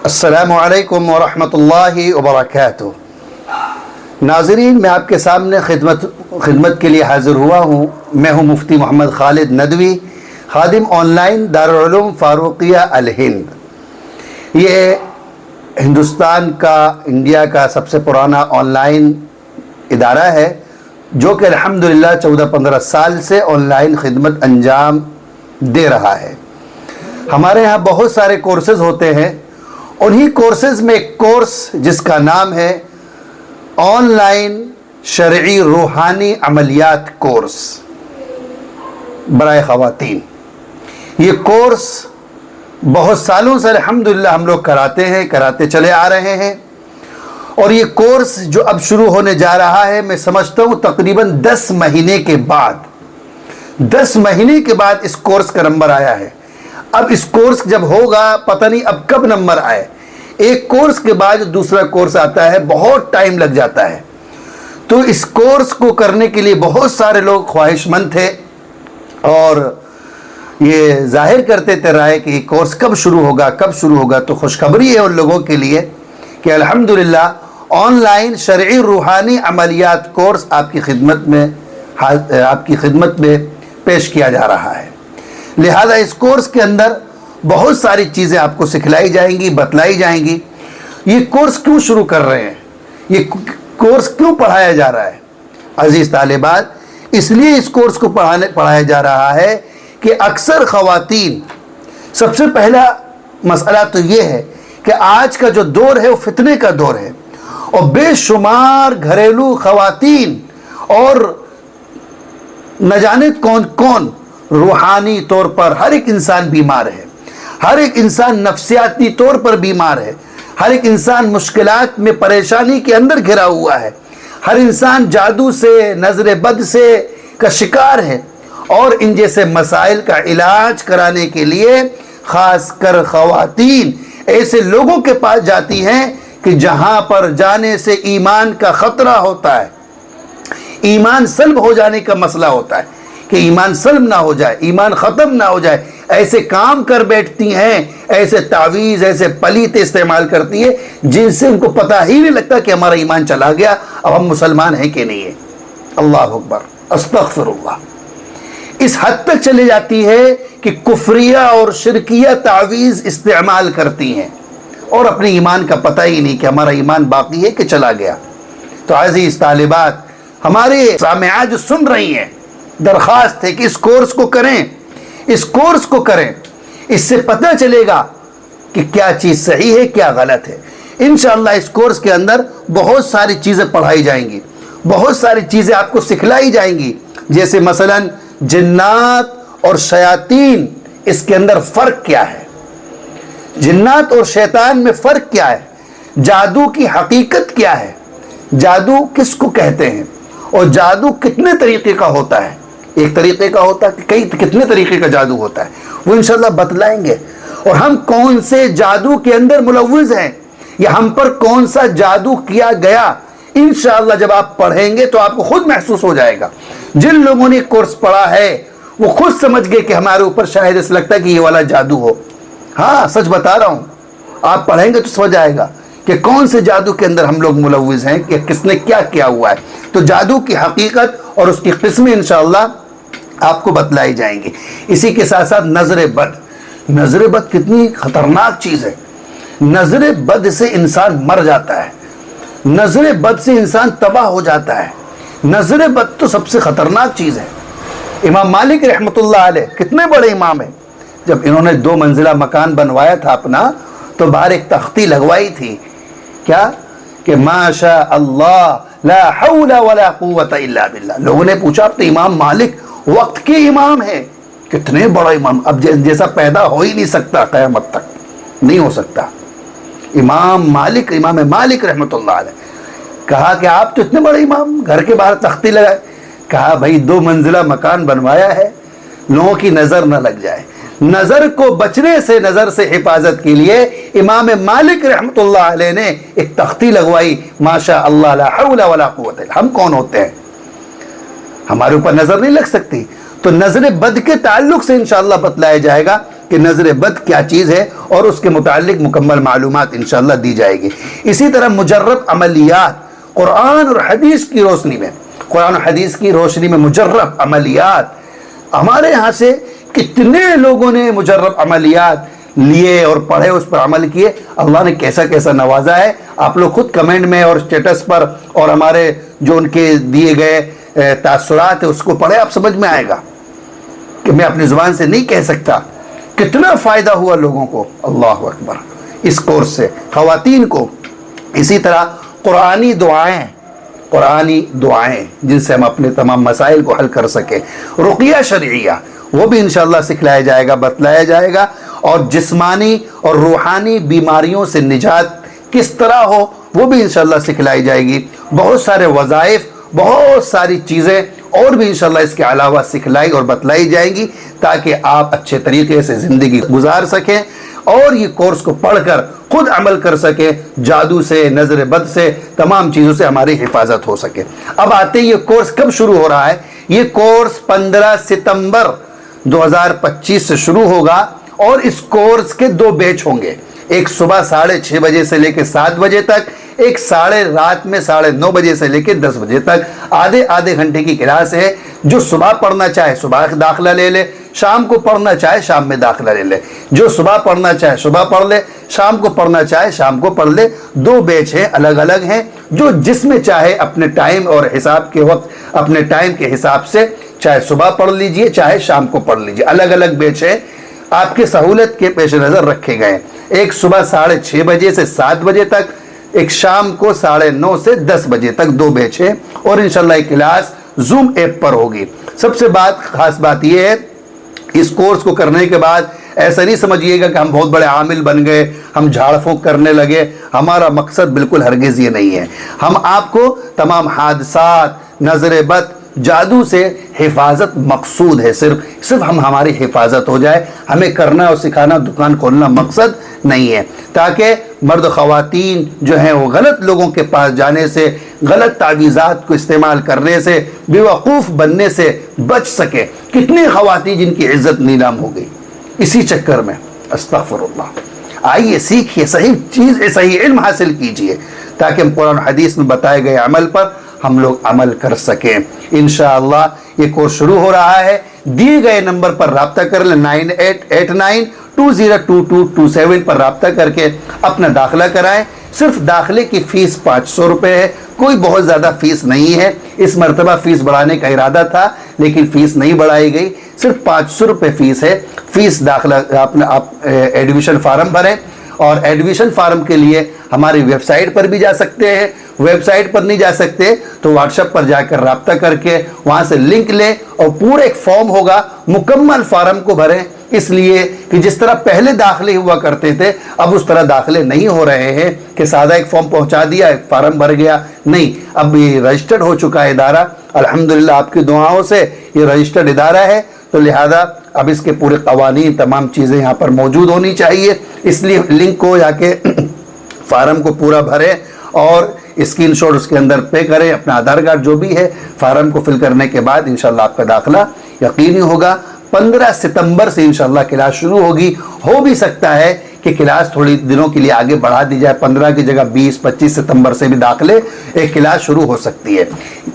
السلام علیکم ورحمۃ اللہ وبرکاتہ۔ ناظرین، میں آپ کے سامنے خدمت کے لیے حاضر ہوا ہوں۔ میں ہوں مفتی محمد خالد ندوی، خادم آن لائن دارالعلوم فاروقیہ الہند۔ یہ ہندوستان کا، انڈیا کا سب سے پرانا آن لائن ادارہ ہے جو کہ الحمدللہ 14-15 سال سے آن لائن خدمت انجام دے رہا ہے۔ ہمارے ہاں بہت سارے کورسز ہوتے ہیں، انہی کورسز میں ایک کورس جس کا نام ہے آن لائن شرعی روحانی عملیات کورس برائے خواتین۔ یہ کورس بہت سالوں سے الحمدللہ ہم لوگ کراتے چلے آ رہے ہیں، اور یہ کورس جو اب شروع ہونے جا رہا ہے، میں سمجھتا ہوں تقریباً 10 مہینے کے بعد اس کورس کا نمبر آیا ہے۔ اب اس کورس جب ہوگا پتہ نہیں اب کب نمبر آئے۔ ایک کورس کے بعد دوسرا کورس آتا ہے، بہت ٹائم لگ جاتا ہے۔ تو اس کورس کو کرنے کے لیے بہت سارے لوگ خواہش مند تھے اور یہ ظاہر کرتے تھے رائے کہ یہ کورس کب شروع ہوگا۔ تو خوشخبری ہے ان لوگوں کے لیے کہ الحمدللہ آن لائن شرعی روحانی عملیات کورس آپ کی خدمت میں پیش کیا جا رہا ہے۔ لہذا اس کورس کے اندر بہت ساری چیزیں آپ کو سکھلائی جائیں گی، بتلائی جائیں گی۔ یہ کورس کیوں شروع کر رہے ہیں، یہ کورس کیوں پڑھایا جا رہا ہے؟ عزیز طالبات، اس لیے اس کورس کو پڑھایا جا رہا ہے کہ اکثر خواتین، سب سے پہلا مسئلہ تو یہ ہے کہ آج کا جو دور ہے وہ فتنے کا دور ہے، اور بے شمار گھریلو خواتین اور نہ جانے کون روحانی طور پر ہر ایک انسان بیمار ہے، ہر ایک انسان نفسیاتی طور پر بیمار ہے، ہر ایک انسان مشکلات میں پریشانی کے اندر گھرا ہوا ہے، ہر انسان جادو سے، نظر بد سے کا شکار ہے، اور ان جیسے مسائل کا علاج کرانے کے لیے خاص کر خواتین ایسے لوگوں کے پاس جاتی ہیں کہ جہاں پر جانے سے ایمان کا خطرہ ہوتا ہے، ایمان سلب ہو جانے کا مسئلہ ہوتا ہے کہ ایمان سلب نہ ہو جائے، ایمان ختم نہ ہو جائے، ایسے کام کر بیٹھتی ہیں، ایسے تعویذ، ایسے پلیت استعمال کرتی ہیں جن سے ان کو پتہ ہی نہیں لگتا کہ ہمارا ایمان چلا گیا، اب ہم مسلمان ہیں کہ نہیں ہے۔ اللہ اکبر، استغفر اللہ۔ اس حد تک چلے جاتی ہے کہ کفریہ اور شرکیہ تعویذ استعمال کرتی ہیں اور اپنے ایمان کا پتہ ہی نہیں کہ ہمارا ایمان باقی ہے کہ چلا گیا۔ تو عزیز طالبات، ہمارے سامعات جو سن رہی ہیں، درخواست ہے کہ اس کورس کو کریں، اس سے پتہ چلے گا کہ کیا چیز صحیح ہے، کیا غلط ہے۔ انشاءاللہ اس کورس کے اندر بہت ساری چیزیں پڑھائی جائیں گی، بہت ساری چیزیں آپ کو سکھلائی جائیں گی، جیسے مثلا جنات اور شیاطین، اس کے اندر فرق کیا ہے، جنات اور شیطان میں فرق کیا ہے، جادو کی حقیقت کیا ہے، جادو کس کو کہتے ہیں، اور جادو کتنے طریقے کا ہوتا ہے، ایک طریقے کا ہوتا ہے کہ کتنے طریقے کا جادو ہوتا ہے، وہ انشاءاللہ بتلائیں گے۔ اور ہم کون سے جادو کے اندر ملوث ہیں، یا ہم پر کون سا جادو کیا گیا، انشاءاللہ جب آپ پڑھیں گے تو آپ کو خود محسوس ہو جائے گا۔ جن لوگوں نے کورس پڑھا ہے وہ خود سمجھ گئے کہ ہمارے اوپر شاید اس لگتا ہے کہ یہ والا جادو ہو۔ ہاں، سچ بتا رہا ہوں، آپ پڑھیں گے تو سمجھ آئے گا کہ کون سے جادو کے اندر ہم لوگ ملوث ہیں، کہ کس نے کیا کیا ہوا ہے۔ تو جادو کی حقیقت اور اس کی قسمیں انشاءاللہ آپ کو بتلائی جائیں گی۔ اسی کے ساتھ ساتھ نظر بد کتنی خطرناک چیز ہے۔ نظر بد سے انسان مر جاتا ہے، نظر بد سے انسان تباہ ہو جاتا ہے۔ نظر بد تو سب سے خطرناک چیز ہے۔ امام مالک رحمۃ اللہ علیہ کتنے بڑے امام ہیں، جب انہوں نے 2 منزلہ مکان بنوایا تھا اپنا، تو باہر ایک تختی لگوائی تھی، کیا کہ ماشاء اللہ لا حول ولا قوت الا باللہ۔ لوگوں نے پوچھا، اب تو امام مالک وقت کے امام ہیں، کتنے بڑا امام، اب جیسا پیدا ہو ہی نہیں سکتا، قیامت تک نہیں ہو سکتا۔ امام مالک رحمۃ اللہ علیہ کہا کہ آپ تو اتنے بڑے امام، گھر کے باہر تختی لگائے۔ کہا بھائی 2 منزلہ مکان بنوایا ہے، لوگوں کی نظر نہ لگ جائے، نظر کو بچنے سے، نظر سے حفاظت کے لیے امام مالک رحمۃ اللہ علیہ نے ایک تختی لگوائی، ماشاء اللہ لا حول ولا قوت۔ ہم کون ہوتے ہیں، ہمارے اوپر نظر نہیں لگ سکتی۔ تو نظر بد کے تعلق سے انشاءاللہ بتلایا جائے گا کہ نظر بد کیا چیز ہے اور اس کے متعلق مکمل معلومات انشاءاللہ دی جائے گی۔ اسی طرح مجرب عملیات قرآن اور حدیث کی روشنی میں، قرآن و حدیث کی روشنی میں مجرب عملیات، ہمارے ہاں سے کتنے لوگوں نے مجرب عملیات لیے اور پڑھے، اس پر عمل کیے، اللہ نے کیسا کیسا نوازا ہے۔ آپ لوگ خود کمنٹ میں اور اسٹیٹس پر اور ہمارے جو ان کے دیے گئے تاثرات ہیں اس کو پڑھے، آپ سمجھ میں آئے گا کہ میں اپنی زبان سے نہیں کہہ سکتا کتنا فائدہ ہوا لوگوں کو۔ اللہ اکبر اس کورس سے، خواتین کو۔ اسی طرح قرآنی دعائیں جن سے ہم اپنے تمام مسائل کو حل کر سکیں، رقیہ شرعیہ وہ بھی انشاءاللہ سکھلایا جائے گا، بتلایا جائے گا، اور جسمانی اور روحانی بیماریوں سے نجات کس طرح ہو وہ بھی انشاءاللہ سکھلائی جائے گی۔ بہت سارے وظائف، بہت ساری چیزیں اور بھی انشاءاللہ اس کے علاوہ سکھلائی اور بتلائی جائیں گی تاکہ آپ اچھے طریقے سے زندگی گزار سکیں اور یہ کورس کو پڑھ کر خود عمل کر سکیں، جادو سے، نظر بد سے، تمام چیزوں سے ہماری حفاظت ہو سکے۔ اب آتے یہ کورس کب شروع ہو رہا ہے؟ یہ کورس 15 ستمبر 2025 سے شروع ہوگا اور اس کورس کے 2 بیچ ہوں گے، ایک صبح 6:30 بجے سے لے کے 7 بجے تک، ایک رات میں 9:30 بجے سے لے کے 10 بجے تک۔ آدھے گھنٹے کی کلاس ہے، جو صبح پڑھنا چاہے صبح داخلہ لے لے، شام کو پڑھنا چاہے شام میں داخلہ لے لے، جو صبح پڑھنا چاہے صبح پڑھ لے، شام کو پڑھنا چاہے شام کو پڑھ لے۔ 2 بیچ ہیں، الگ الگ ہیں، جو جس میں چاہے اپنے ٹائم اور حساب کے وقت، اپنے ٹائم کے حساب سے چاہے صبح پڑھ لیجئے چاہے شام کو پڑھ لیجئے، الگ الگ بیچ ہیں، آپ کی سہولت کے پیش نظر رکھے گئے۔ ایک صبح 6:30 بجے سے 7 بجے تک، ایک شام کو 9:30 سے 10 بجے تک 2 بیچ ہیں، اور انشاءاللہ یہ کلاس زوم ایپ پر ہوگی۔ سب سے خاص بات یہ ہے، اس کورس کو کرنے کے بعد ایسا نہیں سمجھیے گا کہ ہم بہت بڑے عامل بن گئے، ہم جھاڑ پھونک کرنے لگے، ہمارا مقصد بالکل ہرگز یہ نہیں ہے۔ ہم آپ کو تمام حادثات، نظر بد، جادو سے حفاظت مقصود ہے، صرف ہماری حفاظت ہو جائے، ہمیں کرنا اور سکھانا، دکان کھولنا مقصد نہیں ہے، تاکہ مرد خواتین جو ہیں وہ غلط لوگوں کے پاس جانے سے، غلط تعویذات کو استعمال کرنے سے، بیوقوف بننے سے بچ سکے۔ کتنی خواتین جن کی عزت نیلام ہو گئی اسی چکر میں، استغفر اللہ۔ آئیے سیکھیے، صحیح علم حاصل کیجئے تاکہ ہم قرآن حدیث میں بتائے گئے عمل پر ہم لوگ عمل کر سکیں۔ انشاءاللہ یہ کورس شروع ہو رہا ہے، دیے گئے نمبر پر رابطہ کر لیں، 9889202227 پر رابطہ کر کے اپنا داخلہ کرائیں۔ صرف داخلے کی فیس 500 روپے ہے، کوئی بہت زیادہ فیس نہیں ہے۔ اس مرتبہ فیس بڑھانے کا ارادہ تھا لیکن فیس نہیں بڑھائی گئی، صرف 500 روپے فیس ہے۔ فیس داخلہ آپ ایڈمیشن فارم بھریں، اور ایڈمیشن فارم کے لیے ہماری ویب سائٹ پر بھی جا سکتے ہیں، ویب سائٹ پر نہیں جا سکتے تو واٹس ایپ پر جا کر رابطہ کر کے وہاں سے لنک لیں، اور پورا ایک فارم ہوگا، مکمل فارم کو بھریں، اس لیے کہ جس طرح پہلے داخلے ہوا کرتے تھے اب اس طرح داخلے نہیں ہو رہے ہیں کہ سادہ ایک فارم پہنچا دیا، ایک فارم بھر گیا، نہیں، اب یہ رجسٹرڈ ہو چکا ہے ادارہ، الحمدللہ آپ کی دعاؤں سے یہ رجسٹرڈ ادارہ ہے، تو لہذا اب اس کے پورے قوانین، تمام چیزیں یہاں پر موجود ہونی چاہیے، اس لیے لنک کو جا کے فارم کو پورا بھریں اور اسکرین شاٹ اس کے اندر پے کریں، اپنا آدھار کارڈ جو بھی ہے، فارم کو فل کرنے کے بعد انشاءاللہ آپ کا داخلہ یقینی ہوگا۔ 15 ستمبر سے انشاءاللہ کلاس شروع ہوگی، ہو بھی سکتا ہے کہ کلاس تھوڑی دنوں کے لیے آگے بڑھا دی جائے، 15 کی جگہ 20-25 ستمبر سے بھی داخلے ایک کلاس شروع ہو سکتی ہے۔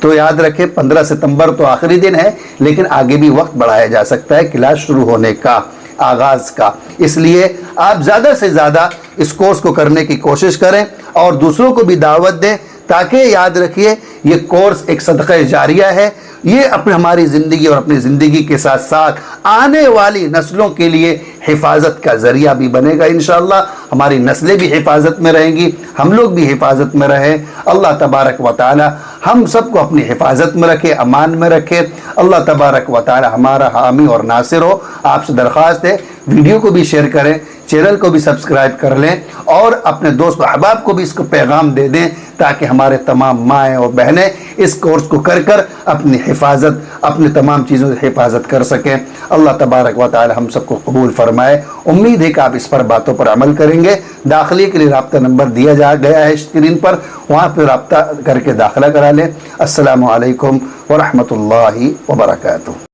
تو یاد رکھیں 15 ستمبر تو آخری دن ہے، لیکن آگے بھی وقت بڑھایا جا سکتا ہے کلاس شروع ہونے کا، آغاز کا۔ اس لیے آپ زیادہ سے زیادہ اس کورس کو کرنے کی کوشش کریں اور دوسروں کو بھی دعوت دیں، تاکہ یاد رکھیے یہ کورس ایک صدقہ جاریہ ہے، یہ ہماری زندگی اور اپنی زندگی کے ساتھ ساتھ آنے والی نسلوں کے لیے حفاظت کا ذریعہ بھی بنے گا انشاءاللہ۔ ہماری نسلیں بھی حفاظت میں رہیں گی، ہم لوگ بھی حفاظت میں رہیں۔ اللہ تبارک و تعالی ہم سب کو اپنی حفاظت میں رکھے، امان میں رکھے۔ اللہ تبارک و تعالی ہمارا حامی اور ناصر ہو۔ آپ سے درخواست ہے ویڈیو کو بھی شیئر کریں، چینل کو بھی سبسکرائب کر لیں، اور اپنے دوست و احباب کو بھی اس کو پیغام دے دیں تاکہ ہمارے تمام مائیں اور بہنیں اس کورس کو کر اپنی حفاظت، اپنے تمام چیزوں سے حفاظت کر سکیں۔ اللہ تبارک و تعالی ہم سب کو قبول فرمائے۔ امید ہے کہ آپ اس پر باتوں پر عمل کریں گے۔ داخلے کے لیے رابطہ نمبر دیا گیا ہے اسکرین پر، وہاں پہ رابطہ کر کے داخلہ کرا لیں۔ السلام علیکم ورحمۃ اللہ وبرکاتہ۔